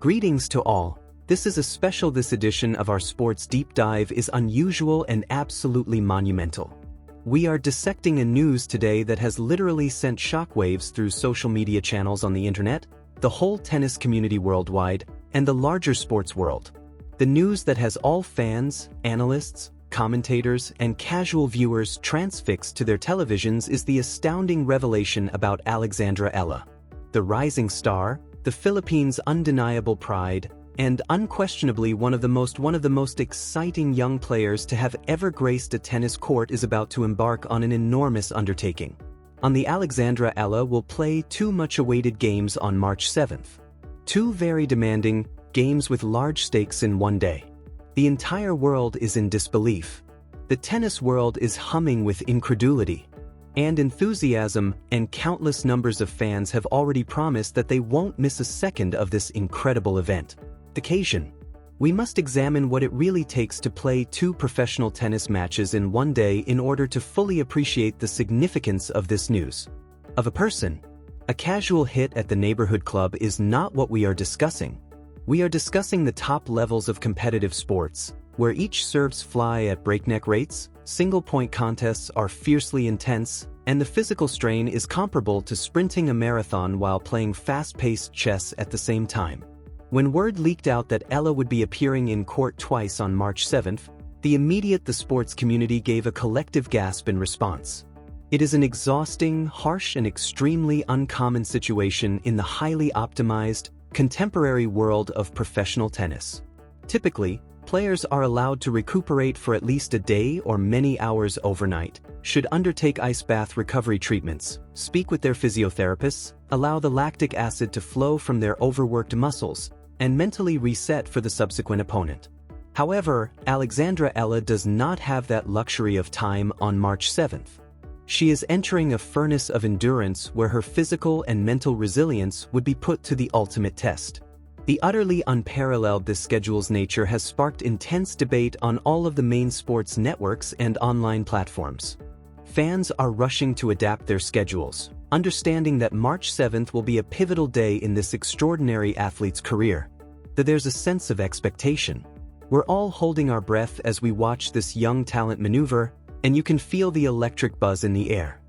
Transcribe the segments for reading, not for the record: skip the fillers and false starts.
Greetings to all. This edition of our sports deep dive is unusual and absolutely monumental. We are dissecting a news today that has literally sent shockwaves through social media channels on the internet, the whole tennis community worldwide, and the larger sports world. The news that has all fans, analysts, commentators, and casual viewers transfixed to their televisions is the astounding revelation about Alexandra Eala. The rising star, the Philippines' undeniable pride, and unquestionably one of the most exciting young players to have ever graced a tennis court is about to embark on an enormous undertaking. The Alexandra Eala will play two much-awaited games on March 7th. Two very demanding games with large stakes in one day. The entire world is in disbelief. The tennis world is humming with incredulity and enthusiasm, and countless numbers of fans have already promised that they won't miss a second of this incredible event. Occasion. We must examine what it really takes to play two professional tennis matches in one day in order to fully appreciate the significance of this news. Of a person. A casual hit at the neighborhood club is not what we are discussing. We are discussing the top levels of competitive sports, where each serves fly at breakneck rates, single-point contests are fiercely intense, and the physical strain is comparable to sprinting a marathon while playing fast-paced chess at the same time. When word leaked out that Eala would be appearing in court twice on March 7th, the sports community gave a collective gasp in response. It is an exhausting, harsh, and extremely uncommon situation in the highly optimized, contemporary world of professional tennis. Typically, players are allowed to recuperate for at least a day or many hours overnight, should undertake ice bath recovery treatments, speak with their physiotherapists, allow the lactic acid to flow from their overworked muscles, and mentally reset for the subsequent opponent. However, Alexandra Eala does not have that luxury of time on March 7th. She is entering a furnace of endurance where her physical and mental resilience would be put to the ultimate test. The utterly unparalleled this schedule's nature has sparked intense debate on all of the main sports networks and online platforms. Fans are rushing to adapt their schedules, understanding that March 7th will be a pivotal day in this extraordinary athlete's career. That there's a sense of expectation. We're all holding our breath as we watch this young talent maneuver, and you can feel the electric buzz in the air.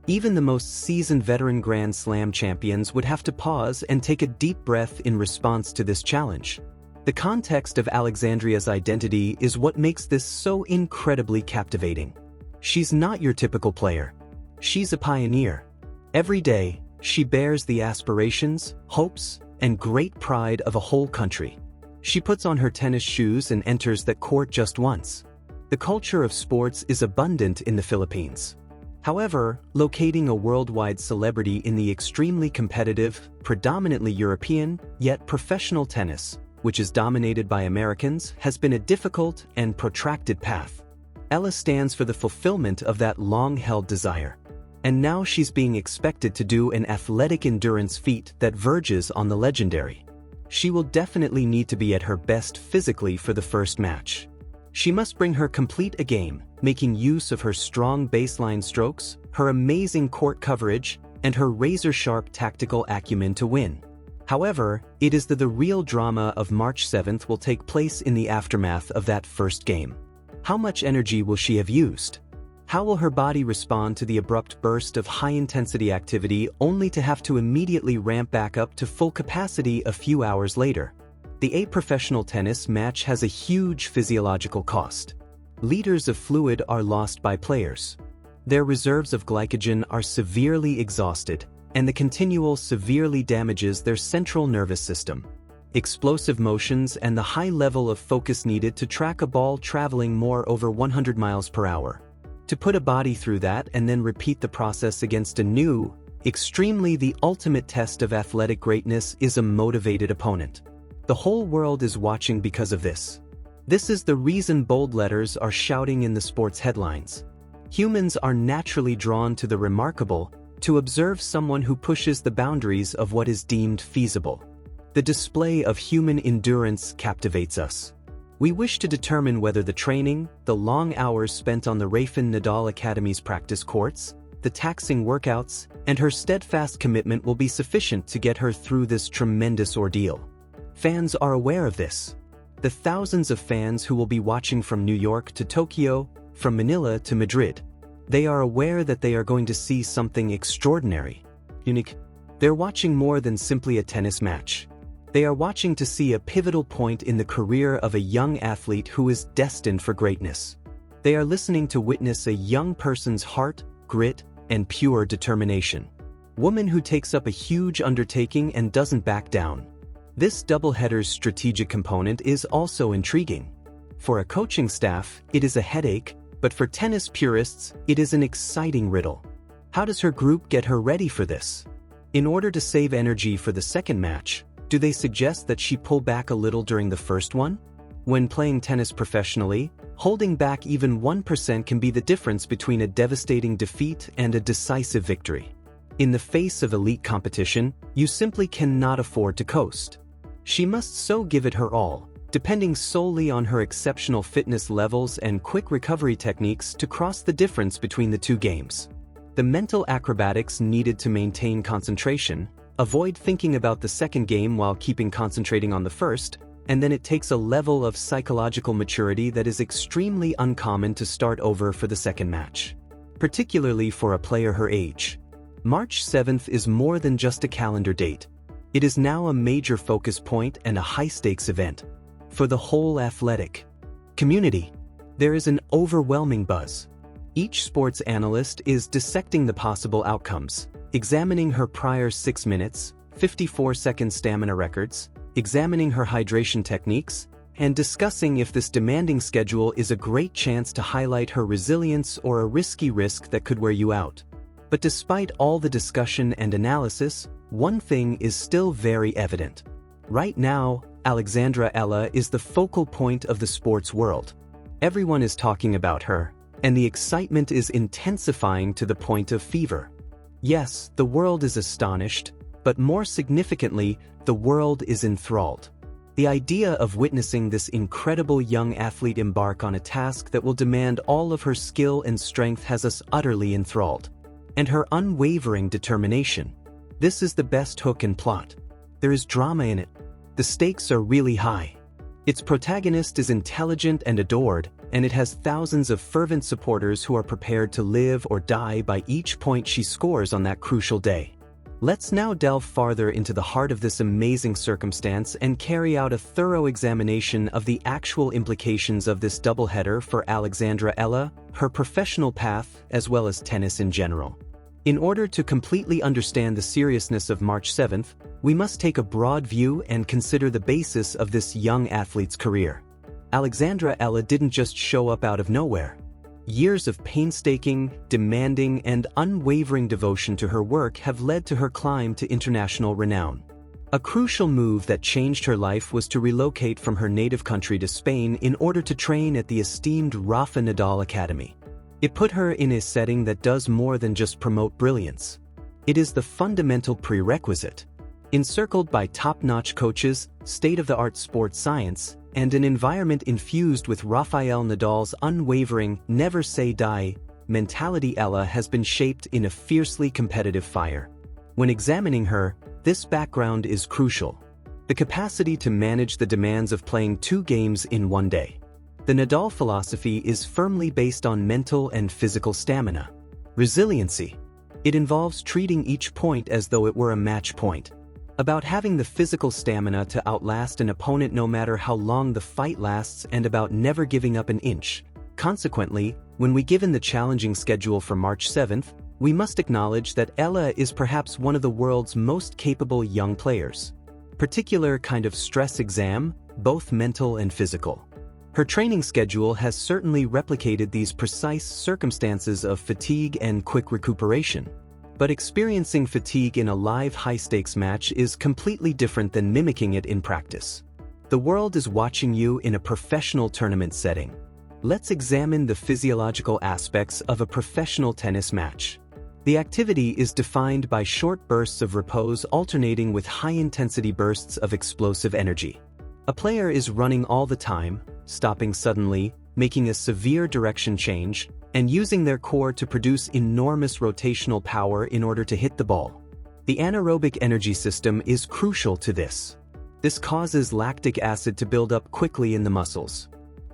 Even the most seasoned veteran Grand Slam champions would have to pause and take a deep breath in response to this challenge. The context of Alexandria's identity is what makes this so incredibly captivating. She's not your typical player. She's a pioneer. Every day, she bears the aspirations, hopes, and great pride of a whole country. She puts on her tennis shoes and enters that court just once. The culture of sports is abundant in the Philippines. However, locating a worldwide celebrity in the extremely competitive, predominantly European, yet professional tennis, which is dominated by Americans, has been a difficult and protracted path. Eala stands for the fulfillment of that long-held desire. And now she's being expected to do an athletic endurance feat that verges on the legendary. She will definitely need to be at her best physically for the first match. She must bring her complete A game, making use of her strong baseline strokes, her amazing court coverage, and her razor-sharp tactical acumen to win. However, it is the real drama of March 7th will take place in the aftermath of that first game. How much energy will she have used? How will her body respond to the abrupt burst of high-intensity activity only to have to immediately ramp back up to full capacity a few hours later? The professional tennis match has a huge physiological cost. Liters of fluid are lost by players. Their reserves of glycogen are severely exhausted, and the continual severely damages their central nervous system. Explosive motions and the high level of focus needed to track a ball traveling more over 100 miles per hour. To put a body through that and then repeat the process against a new, the ultimate test of athletic greatness is a motivated opponent. The whole world is watching because of this. This is the reason bold letters are shouting in the sports headlines. Humans are naturally drawn to the remarkable, to observe someone who pushes the boundaries of what is deemed feasible. The display of human endurance captivates us. We wish to determine whether the training, the long hours spent on the Rafa Nadal Academy's practice courts, the taxing workouts, and her steadfast commitment will be sufficient to get her through this tremendous ordeal. Fans are aware of this. The thousands of fans who will be watching from New York to Tokyo, from Manila to Madrid. They are aware that they are going to see something extraordinary, unique. They're watching more than simply a tennis match. They are watching to see a pivotal point in the career of a young athlete who is destined for greatness. They are listening to witness a young person's heart, grit, and pure determination. Woman who takes up a huge undertaking and doesn't back down. This doubleheader's strategic component is also intriguing. For a coaching staff, it is a headache, but for tennis purists, it is an exciting riddle. How does her group get her ready for this? In order to save energy for the second match, do they suggest that she pull back a little during the first one? When playing tennis professionally, holding back even 1% can be the difference between a devastating defeat and a decisive victory. In the face of elite competition, you simply cannot afford to coast. She must so give it her all, depending solely on her exceptional fitness levels and quick recovery techniques to cross the difference between the two games. The mental acrobatics needed to maintain concentration, avoid thinking about the second game while concentrating on the first, and then it takes a level of psychological maturity that is extremely uncommon to start over for the second match. Particularly for a player her age. March 7th is more than just a calendar date. It is now a major focus point and a high-stakes event. For the whole athletic community, there is an overwhelming buzz. Each sports analyst is dissecting the possible outcomes, examining her prior 6 minutes, 54-second stamina records, examining her hydration techniques, and discussing if this demanding schedule is a great chance to highlight her resilience or a risky risk that could wear you out. But despite all the discussion and analysis, one thing is still very evident. Right now, Alexandra Eala is the focal point of the sports world. Everyone is talking about her, and the excitement is intensifying to the point of fever. Yes, the world is astonished, but more significantly, the world is enthralled. The idea of witnessing this incredible young athlete embark on a task that will demand all of her skill and strength has us utterly enthralled. And her unwavering determination. This is the best hook and plot. There is drama in it. The stakes are really high. Its protagonist is intelligent and adored, and it has thousands of fervent supporters who are prepared to live or die by each point she scores on that crucial day. Let's now delve farther into the heart of this amazing circumstance and carry out a thorough examination of the actual implications of this doubleheader for Alexandra Eala, her professional path, as well as tennis in general. In order to completely understand the seriousness of March 7th, we must take a broad view and consider the basis of this young athlete's career. Alexandra Eala didn't just show up out of nowhere. Years of painstaking, demanding, and unwavering devotion to her work have led to her climb to international renown. A crucial move that changed her life was to relocate from her native country to Spain in order to train at the esteemed Rafa Nadal Academy. It put her in a setting that does more than just promote brilliance. It is the fundamental prerequisite. Encircled by top-notch coaches, state-of-the-art sports science, and an environment infused with Rafael Nadal's unwavering, never-say-die mentality, Eala has been shaped in a fiercely competitive fire. When examining her, this background is crucial. The capacity to manage the demands of playing 2 games in one day. The Nadal philosophy is firmly based on mental and physical stamina. Resiliency. It involves treating each point as though it were a match point. About having the physical stamina to outlast an opponent no matter how long the fight lasts, and about never giving up an inch. Consequently, when we given the challenging schedule for March 7th, we must acknowledge that Eala is perhaps one of the world's most capable young players. Particular kind of stress exam, both mental and physical. Her training schedule has certainly replicated these precise circumstances of fatigue and quick recuperation. But experiencing fatigue in a live high-stakes match is completely different than mimicking it in practice. The world is watching you in a professional tournament setting. Let's examine the physiological aspects of a professional tennis match. The activity is defined by short bursts of repose alternating with high-intensity bursts of explosive energy. A player is running all the time, stopping suddenly, making a severe direction change, and using their core to produce enormous rotational power in order to hit the ball. The anaerobic energy system is crucial to this. This causes lactic acid to build up quickly in the muscles.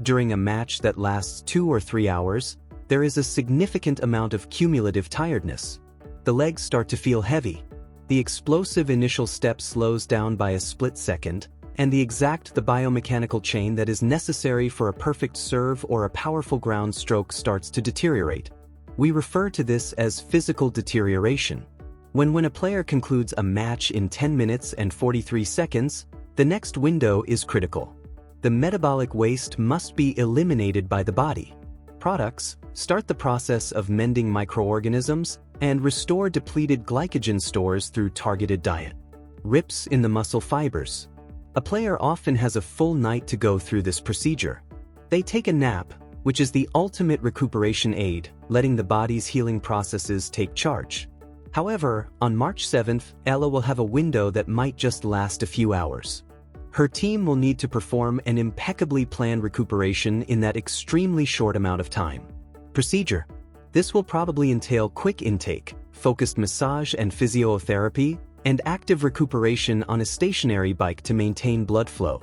During a match that lasts 2 or 3 hours, there is a significant amount of cumulative tiredness. The legs start to feel heavy. The explosive initial step slows down by a split second, and the biomechanical chain that is necessary for a perfect serve or a powerful ground stroke starts to deteriorate. We refer to this as physical deterioration. When a player concludes a match in 10 minutes and 43 seconds, the next window is critical. The metabolic waste must be eliminated by the body. Products start the process of mending microorganisms and restore depleted glycogen stores through targeted diet. Rips in the muscle fibers. A player often has a full night to go through this procedure. They take a nap, which is the ultimate recuperation aid, letting the body's healing processes take charge. However, on March 7th, Eala will have a window that might just last a few hours. Her team will need to perform an impeccably planned recuperation in that extremely short amount of time. Procedure. This will probably entail quick intake, focused massage and physiotherapy, and active recuperation on a stationary bike to maintain blood flow.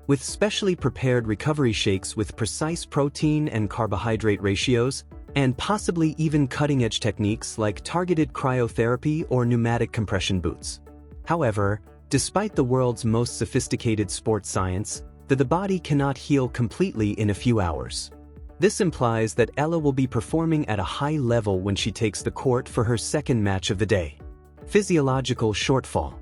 With specially prepared recovery shakes with precise protein and carbohydrate ratios, and possibly even cutting-edge techniques like targeted cryotherapy or pneumatic compression boots. However, despite the world's most sophisticated sports science, the body cannot heal completely in a few hours. This implies that Eala will be performing at a high level when she takes the court for her second match of the day. Physiological shortfall.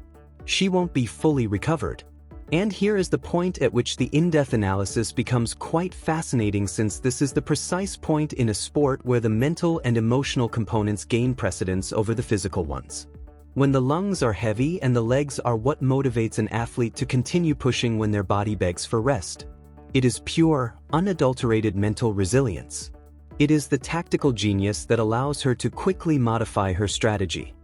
She won't be fully recovered. And here is the point at which the in-depth analysis becomes quite fascinating, since this is the precise point in a sport where the mental and emotional components gain precedence over the physical ones. When the lungs are heavy and the legs are what motivates an athlete to continue pushing when their body begs for rest. It is pure, unadulterated mental resilience. It is the tactical genius that allows her to quickly modify her strategy.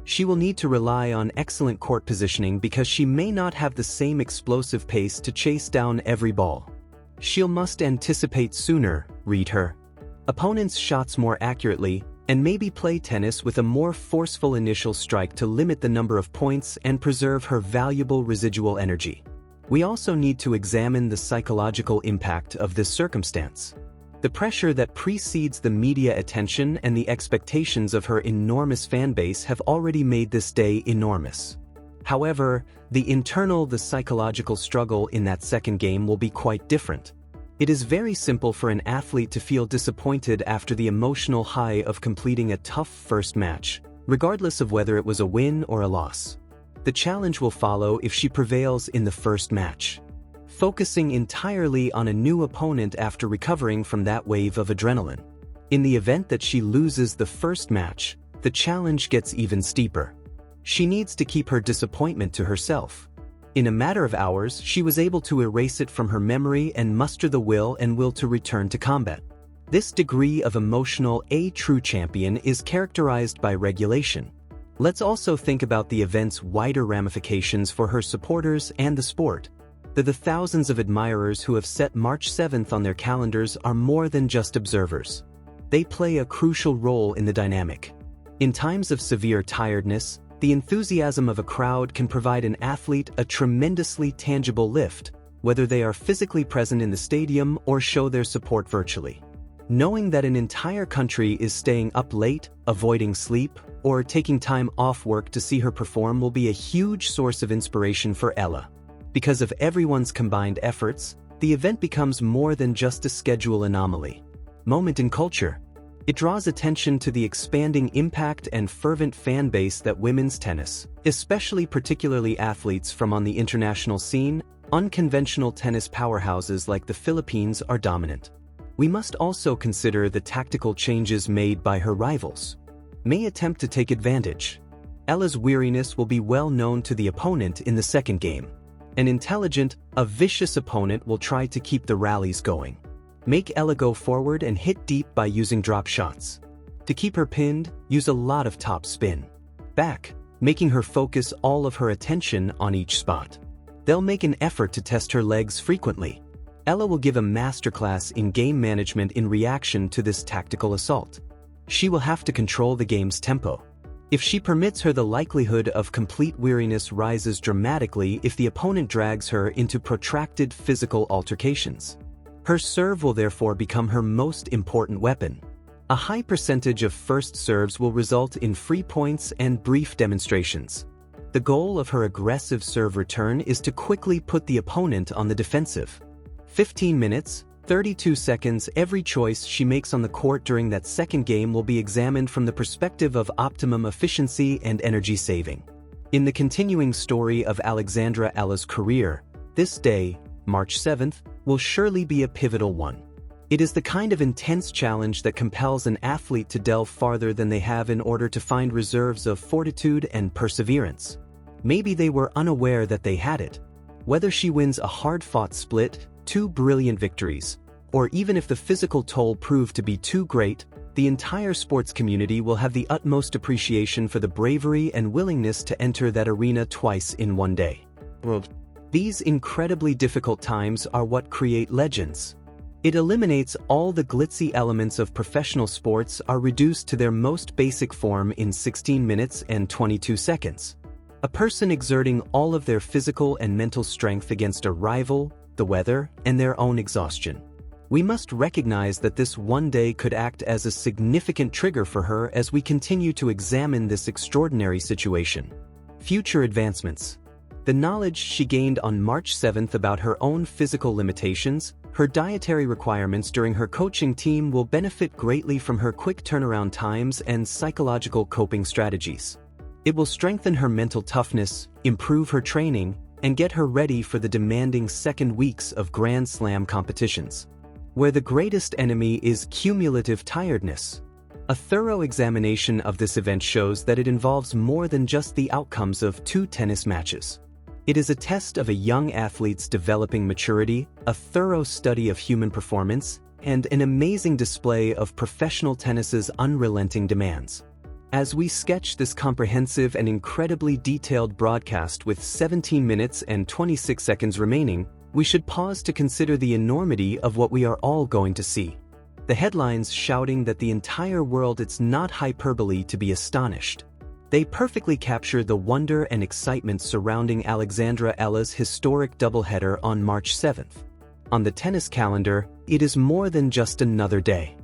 She will need to rely on excellent court positioning because she may not have the same explosive pace to chase down every ball. She'll must anticipate sooner, read her opponent's shots more accurately, and maybe play tennis with a more forceful initial strike to limit the number of points and preserve her valuable residual energy. We also need to examine the psychological impact of this circumstance. The pressure that precedes the media attention and the expectations of her enormous fan base have already made this day enormous. However, the psychological struggle in that second game will be quite different. It is very simple for an athlete to feel disappointed after the emotional high of completing a tough first match, regardless of whether it was a win or a loss. The challenge will follow if she prevails in the first match. Focusing entirely on a new opponent after recovering from that wave of adrenaline. In the event that she loses the first match, the challenge gets even steeper. She needs to keep her disappointment to herself. In a matter of hours, she was able to erase it from her memory and muster the will to return to combat. This degree of emotional true champion is characterized by regulation. Let's also think about the event's wider ramifications for her supporters and the sport. The thousands of admirers who have set March 7th on their calendars are more than just observers. They play a crucial role in the dynamic. In times of severe tiredness, the enthusiasm of a crowd can provide an athlete a tremendously tangible lift, whether they are physically present in the stadium or show their support virtually. Knowing that an entire country is staying up late, avoiding sleep, or taking time off work to see her perform will be a huge source of inspiration for Eala. Because of everyone's combined efforts, the event becomes more than just a schedule anomaly. Moment in culture. It draws attention to the expanding impact and fervent fan base that women's tennis, particularly athletes from on the international scene, unconventional tennis powerhouses like the Philippines are dominant. We must also consider the tactical changes made by her rivals. May attempt to take advantage. Eala's weariness will be well known to the opponent in the second game. An intelligent, vicious opponent will try to keep the rallies going. Make Eala go forward and hit deep by using drop shots. To keep her pinned, use a lot of top spin. Back, making her focus all of her attention on each spot. They'll make an effort to test her legs frequently. Eala will give a masterclass in game management in reaction to this tactical assault. She will have to control the game's tempo. If she permits her, the likelihood of complete weariness rises dramatically if the opponent drags her into protracted physical altercations. Her serve will therefore become her most important weapon. A high percentage of first serves will result in free points and brief demonstrations. The goal of her aggressive serve return is to quickly put the opponent on the defensive. 15 minutes, 32 seconds. Every choice she makes on the court during that second game will be examined from the perspective of optimum efficiency and energy saving. In the continuing story of Alexandra Eala's career, this day, March 7th, will surely be a pivotal one. It is the kind of intense challenge that compels an athlete to delve farther than they have in order to find reserves of fortitude and perseverance. Maybe they were unaware that they had it. Whether she wins a hard-fought split, 2 brilliant victories, or even if the physical toll proved to be too great, the entire sports community will have the utmost appreciation for the bravery and willingness to enter that arena twice in one day. These incredibly difficult times are what create legends. It eliminates all the glitzy elements of professional sports are reduced to their most basic form in 16 minutes and 22 seconds. A person exerting all of their physical and mental strength against a rival, the weather, and their own exhaustion. We must recognize that this one day could act as a significant trigger for her as we continue to examine this extraordinary situation. Future advancements. The knowledge she gained on March 7th about her own physical limitations, her dietary requirements during her coaching team will benefit greatly from her quick turnaround times and psychological coping strategies. It will strengthen her mental toughness, improve her training, and get her ready for the demanding second weeks of Grand Slam competitions, where the greatest enemy is cumulative tiredness. A thorough examination of this event shows that it involves more than just the outcomes of 2 tennis matches. It is a test of a young athlete's developing maturity, a thorough study of human performance, and an amazing display of professional tennis's unrelenting demands. As we sketch this comprehensive and incredibly detailed broadcast with 17 minutes and 26 seconds remaining, we should pause to consider the enormity of what we are all going to see. The headlines shouting that the entire world, it's not hyperbole to be astonished. They perfectly capture the wonder and excitement surrounding Alexandra Eala's historic doubleheader on March 7th. On the tennis calendar, it is more than just another day.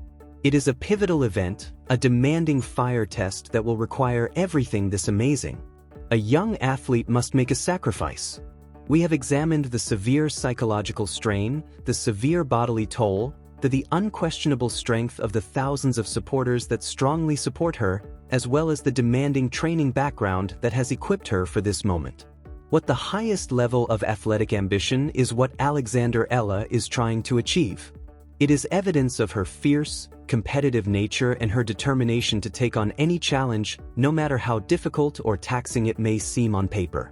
It is a pivotal event, a demanding fire test that will require everything this amazing. A young athlete must make a sacrifice. We have examined the severe psychological strain, the severe bodily toll, the unquestionable strength of the thousands of supporters that strongly support her, as well as the demanding training background that has equipped her for this moment. What the highest level of athletic ambition is what Alexandra Eala is trying to achieve. It is evidence of her fierce, competitive nature and her determination to take on any challenge, no matter how difficult or taxing it may seem on paper.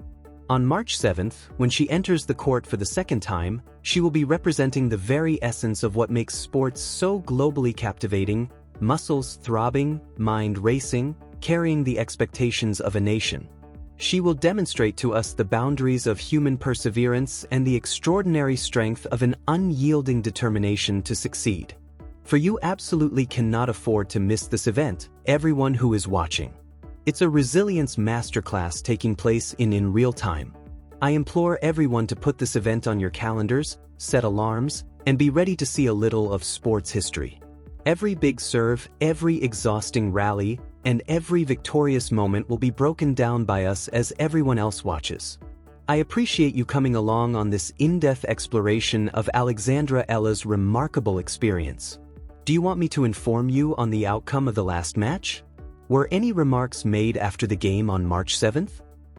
On March 7th, when she enters the court for the second time, she will be representing the very essence of what makes sports so globally captivating: muscles throbbing, mind racing, carrying the expectations of a nation. She will demonstrate to us the boundaries of human perseverance and the extraordinary strength of an unyielding determination to succeed. For you absolutely cannot afford to miss this event, everyone who is watching. It's a resilience masterclass taking place in real time. I implore everyone to put this event on your calendars, set alarms, and be ready to see a little of sports history. Every big serve, every exhausting rally, and every victorious moment will be broken down by us as everyone else watches. I appreciate you coming along on this in-depth exploration of Alexandra Eala's remarkable experience. Do you want me to inform you on the outcome of the last match? Were any remarks made after the game on March 7th?